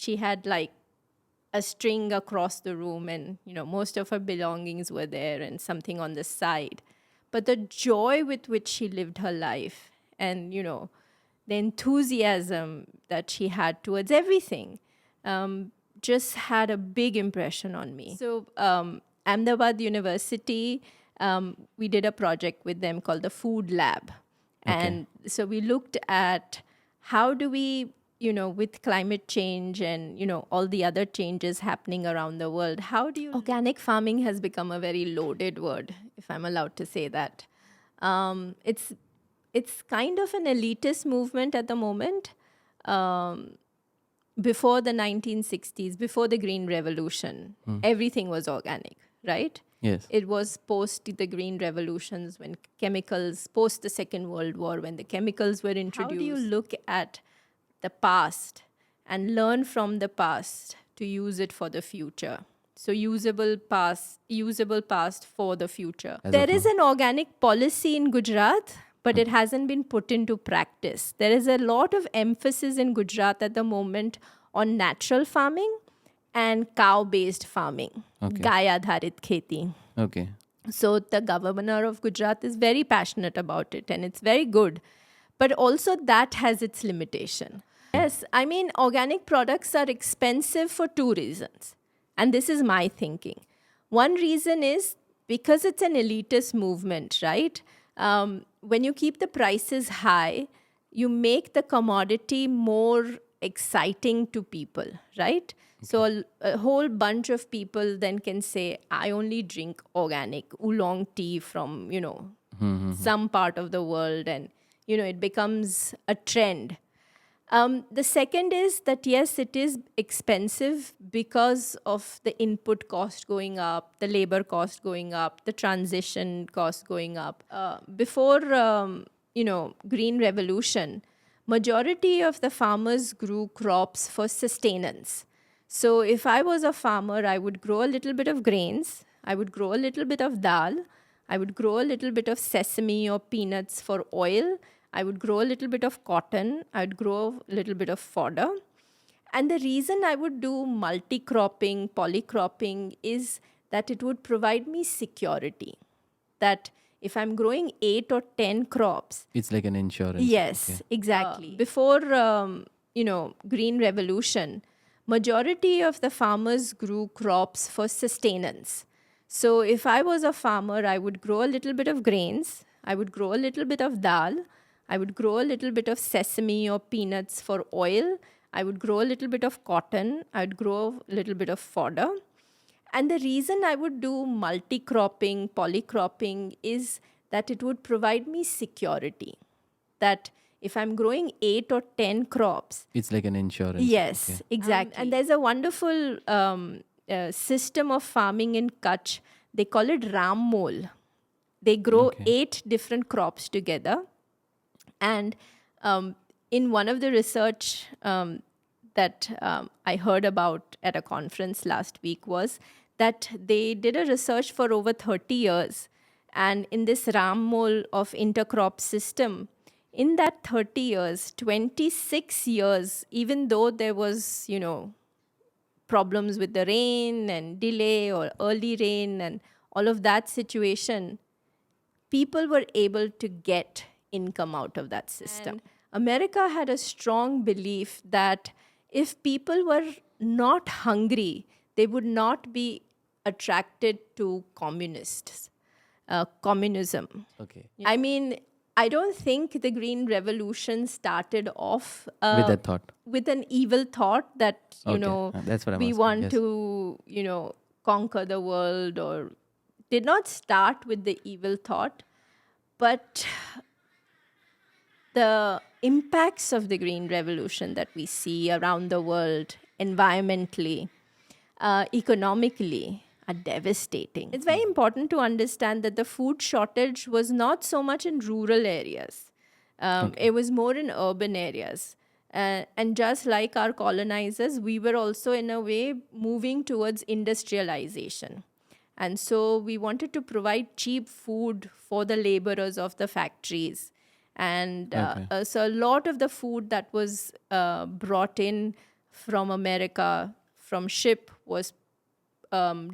she had like a string across the room, and most of her belongings were there and something on the side. But the joy with which she lived her life, and the enthusiasm that she had towards everything, just had a big impression on me. So Ahmedabad University, we did a project with them called the Food Lab. And so we looked at how do we, with climate change and, all the other changes happening around the world, how do you... Organic farming has become a very loaded word, if I'm allowed to say that. It's kind of an elitist movement at the moment. Before the 1960s, before the Green Revolution, everything was organic, right? Yes. It was post the Green Revolutions, when chemicals, post the Second World War, when the chemicals were introduced. How do you look at the past and learn from the past to use it for the future? So usable past for the future. There is an organic policy in Gujarat, but it hasn't been put into practice. There is a lot of emphasis in Gujarat at the moment on natural farming and cow-based farming, Gaya-dharit kheti. Okay. So the governor of Gujarat is very passionate about it, and it's very good. But also that has its limitation. Yes, I mean, organic products are expensive for two reasons. And this is my thinking. One reason is because it's an elitist movement, right? When you keep the prices high, you make the commodity more exciting to people, right? So a whole bunch of people then can say, I only drink organic oolong tea from, some part of the world. And, it becomes a trend. The second is that, yes, it is expensive because of the input cost going up, the labor cost going up, the transition cost going up. Before, Green Revolution, majority of the farmers grew crops for sustenance. So if I was a farmer, I would grow a little bit of grains, I would grow a little bit of dal, I would grow a little bit of sesame or peanuts for oil, I would grow a little bit of cotton, I would grow a little bit of fodder. And the reason I would do multicropping, polycropping is that it would provide me security. That if I'm growing 8 or 10 crops... It's like an insurance. Yes, exactly. Before, Green Revolution, majority of the farmers grew crops for sustenance. So if I was a farmer, I would grow a little bit of grains, I would grow a little bit of dal, I would grow a little bit of sesame or peanuts for oil, I would grow a little bit of cotton, I would grow a little bit of fodder. And the reason I would do multicropping, polycropping is that it would provide me security. That if I'm growing 8 or 10 crops... It's like an insurance. Yes, exactly. And there's a wonderful system of farming in Kutch. They call it ram mole. They grow 8 different crops together. And in one of the research that I heard about at a conference last week was that they did a research for over 30 years. And in this ram mole of intercrop system, in that 30 years, 26 years, even though there was, problems with the rain and delay or early rain and all of that situation, people were able to get income out of that system. And America had a strong belief that if people were not hungry, they would not be attracted to communism. Okay. I mean, I don't think the Green Revolution started off With that thought. with an evil thought that, That's what I'm we asking, want yes. to, conquer the world, or did not start with the evil thought. But the impacts of the Green Revolution that we see around the world, environmentally, economically, are devastating. It's very important to understand that the food shortage was not so much in rural areas. It was more in urban areas. And just like our colonizers, we were also in a way moving towards industrialization. And so we wanted to provide cheap food for the laborers of the factories. And so a lot of the food that was brought in from America, from ship, was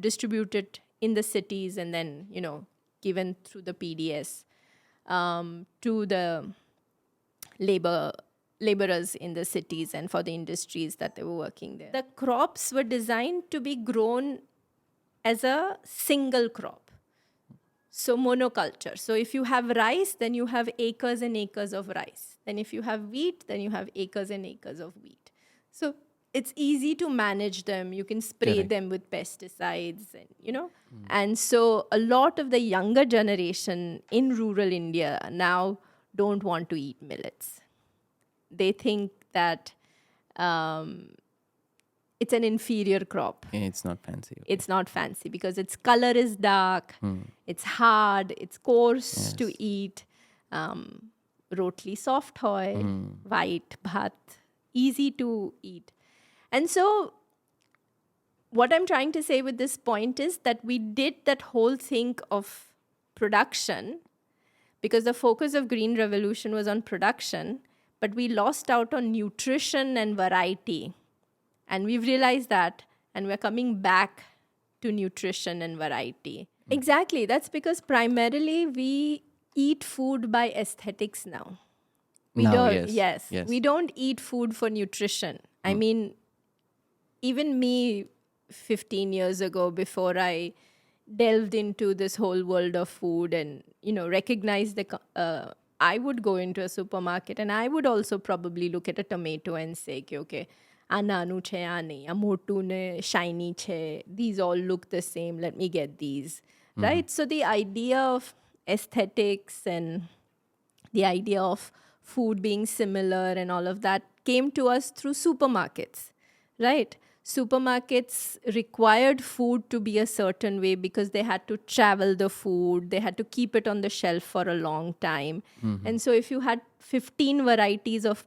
distributed in the cities and then, given through the PDS to the laborers in the cities and for the industries that they were working there. The crops were designed to be grown as a single crop. So monoculture. So if you have rice, then you have acres and acres of rice. Then if you have wheat, then you have acres and acres of wheat. So it's easy to manage them. You can spray Correct. them with pesticides and. And so a lot of the younger generation in rural India now don't want to eat millets. They think that it's an inferior crop. It's not fancy. Okay. It's not fancy because its color is dark, it's hard, it's coarse to eat, rotli soft hoy, white bhat, easy to eat. And so what I'm trying to say with this point is that we did that whole thing of production because the focus of Green Revolution was on production, but we lost out on nutrition and variety. And we've realized that, and we're coming back to nutrition and variety. Exactly. That's because primarily we eat food by aesthetics now. We Now, don't, yes. We don't eat food for nutrition. I mean, even me 15 years ago, before I delved into this whole world of food and, recognized I would go into a supermarket and I would also probably look at a tomato and say, okay, આ નાનું છે આ નહીં આ મોટું ને shiny છે, these all look the same, let me get these, right? So the idea of aesthetics and the idea of food being similar and all of that came to us through supermarkets, right? Supermarkets required food to be a certain way because they had to travel the food, they had to keep it on the shelf for a long time. And so if you had 15 varieties of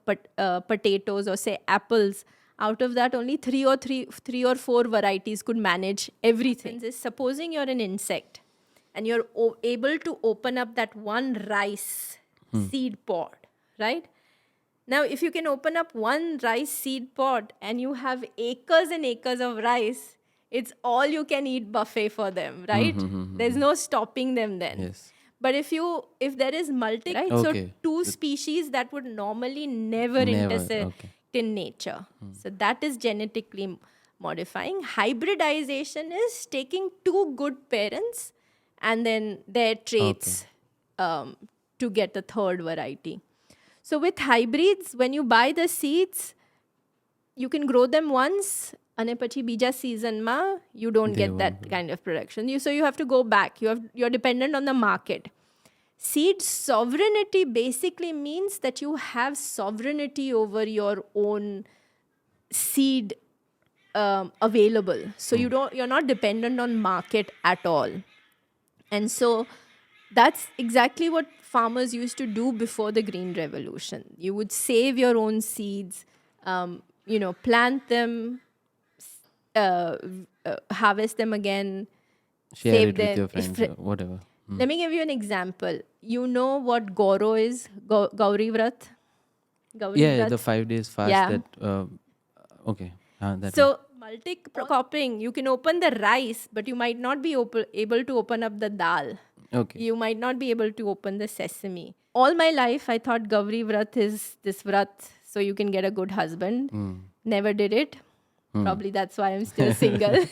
potatoes or say apples, out of that only three or four varieties could manage everything. Supposing you're an insect and you're able to open up that one rice seed pod, right? Now, if you can open up one rice seed pod and you have acres and acres of rice, it's all you can eat buffet for them, right? There's no stopping them then. Yes. But if there is right? Okay. So two species that would normally never intersect in nature. So that is genetically modifying. Hybridization is taking two good parents and then their traits to get a third variety. So with hybrids, when you buy the seeds, you can grow them once and પછી બીજા seasonમાં you don't get that kind of production. So you have to go back. You're dependent on the market. Seed sovereignty basically means that you have sovereignty over your own seed available. So you're not dependent on market at all. And so that's exactly what farmers used to do before the Green Revolution. You would save your own seeds, plant them, harvest them again, Share save it them. with your friends or whatever. Let me give you an example. You know what goro is? Gauri vrath? Gauri Yeah, vrath? the 5 days fast Yeah. that, okay. That So multicropping, you can open the rice, but you might not be able to open up the dal. okay. You might not be able to open the sesame. All my life, I thought Gauri vrath is this vrath so you can get a good husband. Never did it. Probably that's why I'm still single.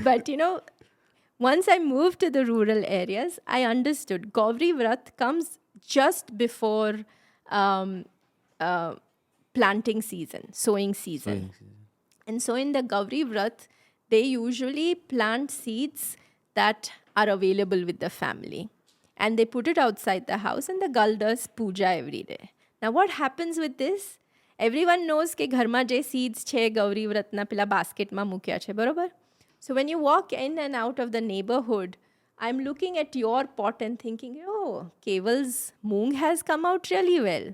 But once I moved to the rural areas, I understood Gauri vrath comes just before planting season, sowing season. And so in the Gauri vrath, they usually plant seeds that are available with the family. And they put it outside the house and the girl does puja every day. Now what happens with this? Everyone knows કે ઘરમાં જે seeds છે ગૌરી વ્રતના પેલા બાસ્કેટમાં મૂક્યા છે, બરોબર? So when you walk in and out of the neighborhood, I'm looking at your pot and thinking, oh, Keval's moong has come out really well.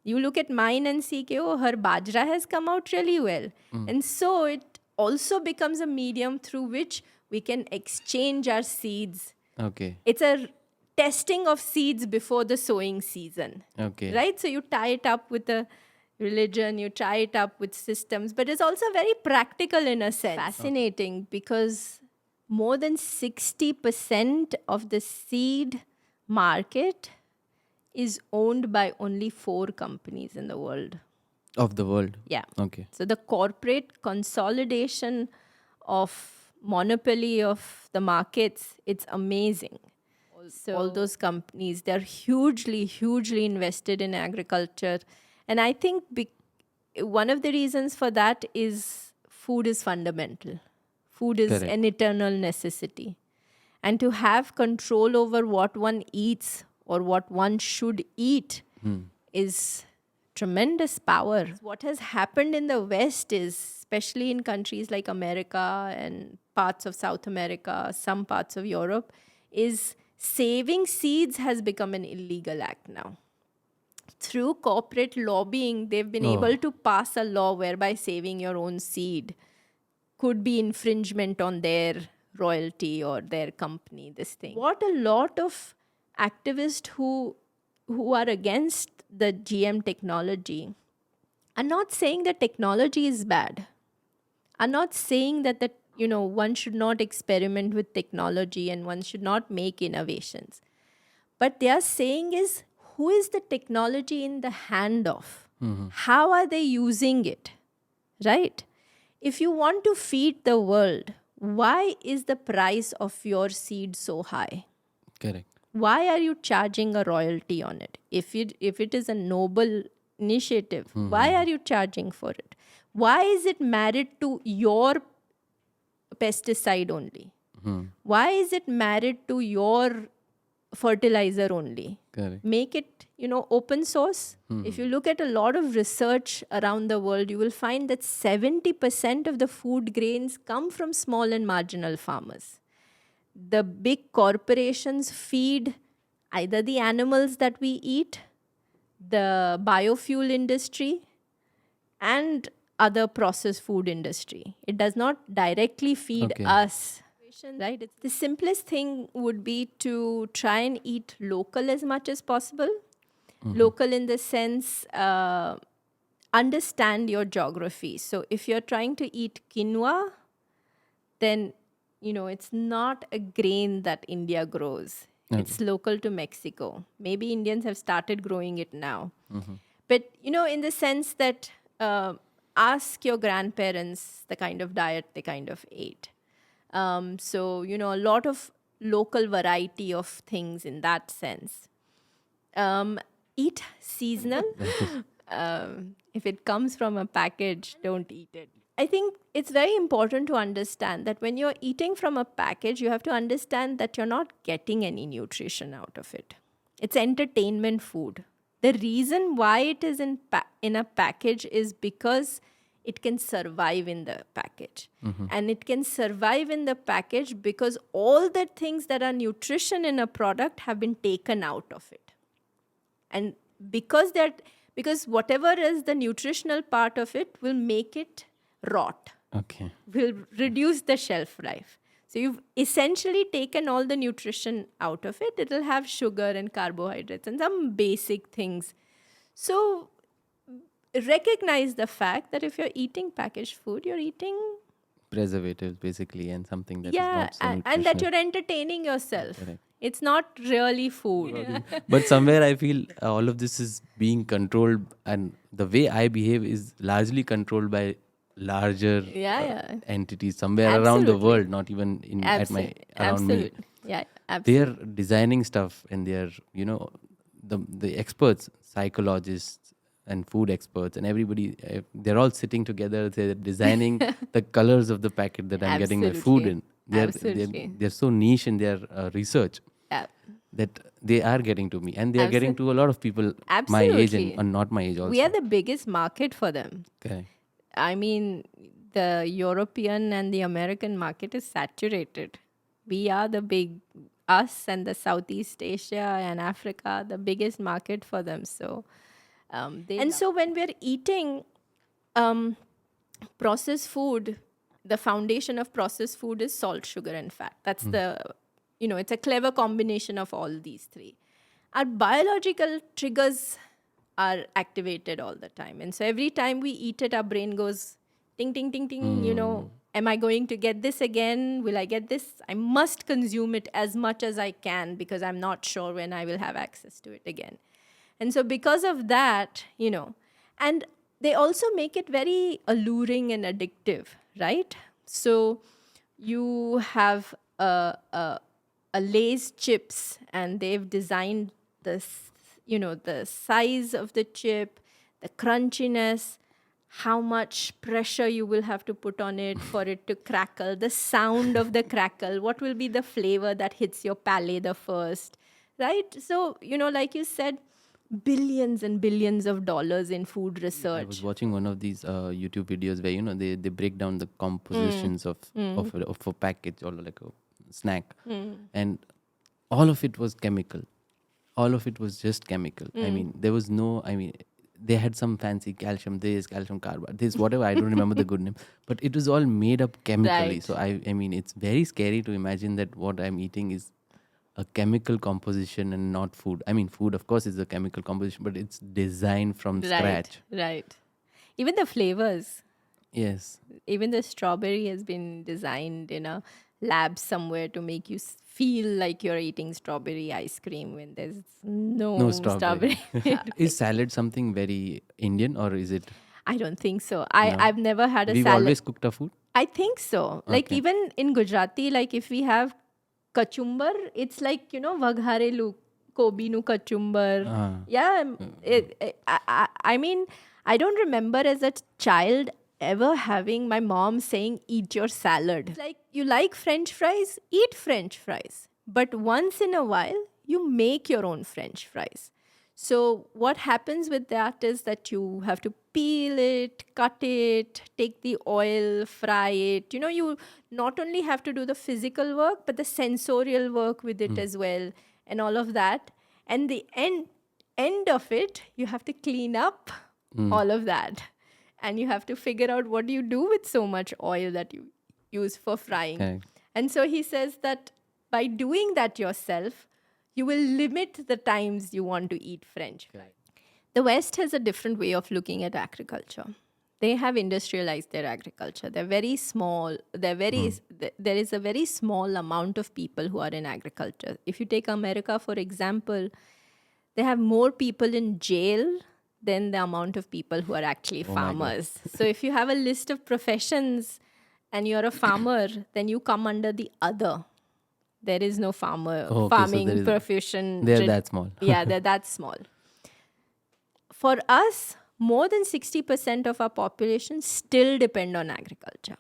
You look at mine and see, oh, her bajra has come out really well. And so it also becomes a medium through which we can exchange our seeds. Okay. It's a testing of seeds before the sowing season. Okay. Right? So you tie it up with religion, you try it up with systems, but it's also very practical in a sense. Fascinating because more than 60% of the seed market is owned by only 4 companies in the world. Of the world. Yeah. Okay. So the corporate consolidation of monopoly of the markets, it's amazing. So all those companies, they're hugely, hugely invested in agriculture. And I think one of the reasons for that is food is fundamental. Food is Correct. an eternal necessity. And to have control over what one eats or what one should eat is tremendous power. What has happened in the West is, especially in countries like America and parts of South America, some parts of Europe, is saving seeds has become an illegal act now. Through corporate lobbying, they've been able to pass a law whereby saving your own seed could be infringement on their royalty or their company, this thing. What a lot of activists who are against the GM technology are not saying that technology is bad, are not saying that one should not experiment with technology and one should not make innovations. But they are saying is, who is the technology in the hand of? How are they using it? Right? If you want to feed the world, why is the price of your seed so high? Correct. Why are you charging a royalty on it? If it is a noble initiative, why are you charging for it? Why is it married to your pesticide only? Why is it married to your fertilizer only? Correct. Make it, open source. If you look at a lot of research around the world, you will find that 70% of the food grains come from small and marginal farmers. The big corporations feed either the animals that we eat, the biofuel industry, and other processed food industry. It does not directly feed us. Right? The simplest thing would be to try and eat local as much as possible. Local in the sense, understand your geography. So if you're trying to eat quinoa, then, it's not a grain that India grows. It's local to Mexico. Maybe Indians have started growing it now. But, in the sense that ask your grandparents the kind of diet they kind of ate. So, a lot of local variety of things in that sense. Eat seasonal. If it comes from a package, don't eat it. I think it's very important to understand that when you're eating from a package, you have to understand that you're not getting any nutrition out of it. It's entertainment food. The reason why it is in a package is because it can survive in the package. And it can survive in the package because all the things that are nutrition in a product have been taken out of it. And because whatever is the nutritional part of it will make it rot. Okay. Will reduce the shelf life. So you've essentially taken all the nutrition out of it. It'll have sugar and carbohydrates and some basic things. So recognize the fact that if you're eating packaged food, you're eating Preservatives basically, and something that is not so and that nutritional. you're entertaining yourself. Correct. It's not really food. But somewhere I feel all of this is being controlled, and the way I behave is largely controlled by larger entities somewhere around the Absolutely. world, not even around me. Absolutely. Yeah, They absolutely. are designing stuff, and they are, the experts, psychologists and food experts and everybody, they're all sitting together. They're designing the colors of the packet that I'm getting my food in. Absolutely. They're so niche in their research Yeah. that they are getting to me, and they are getting to a lot of people my age and not my age also. We are the biggest market for them. Correct. I mean, the European and the American market is saturated. We are us and the Southeast Asia and Africa, the biggest market for them. So, so when we're eating processed food, the foundation of processed food is salt, sugar, and fat. That's it's a clever combination of all these three. Our biological triggers are activated all the time. And so every time we eat it, our brain goes ting, ting, ting, ting, you know, am I going to get this again? Will I get this? I must consume it as much as I can because I'm not sure when I will have access to it again. And so because of that, you know, and they also make it very alluring and addictive, right? So you have a Lay's chips, and they've designed this, you know, the size of the chip, the crunchiness, how much pressure you will have to put on it for it to crackle, the sound of the crackle, what will be the flavor that hits your palate the first, right? So, you know, like you said, billions and billions of dollars in food I research. was watching one of these YouTube videos where they break down the compositions of a package or like a snack, and all of it was chemical. All of it was just chemical. I mean, there was no. I mean, they had some fancy calcium this, calcium carbide, this, whatever. I don't remember the good name, but it was all made up chemically. Right. So I mean, it's very scary to imagine that what I'm eating is a chemical composition and not food. I mean, food, of course, is a chemical composition, but it's designed from scratch. Right. Even the flavors, Yes. even the strawberry has been designed in a lab somewhere to make you feel like you're eating strawberry ice cream when there's no, No strawberry. strawberry. Is salad something very Indian, or is it? I don't think so. No. I've never had a We've salad. always cooked our food. I think so. Like Okay. even in Gujarati, like if we have kachumbar, it's like, you know, vagharelu, kobi nu kachumbar. Ah. Yeah. I mean, I don't remember as a child ever having my mom saying, eat your salad. It's like, you like French fries? Eat French fries. But once in a while, you make your own French fries. So what happens with that is that you have to peel it, cut it, take the oil, fry it. You know, you not only have to do the physical work, but the sensorial work with it as well, and all of that. And the end of it, you have to clean up all of that. And you have to figure out what do you do with so much oil that you use for frying. Correct. And so he says that by doing that yourself, you will limit the times you want to eat French fries. The West has a different way of looking at agriculture. They have industrialized their agriculture. They're very small. There is a very small amount of people who are in agriculture. If you take America, for example, they have more people in jail than the amount of people who are actually farmers. So if you have a list of professions and you're a farmer, then you come under the other. There is no farmer Oh, okay, so farming there is- profession. They're that small. Yeah, they're that small. For us, more than 60% of our population still depend on agriculture.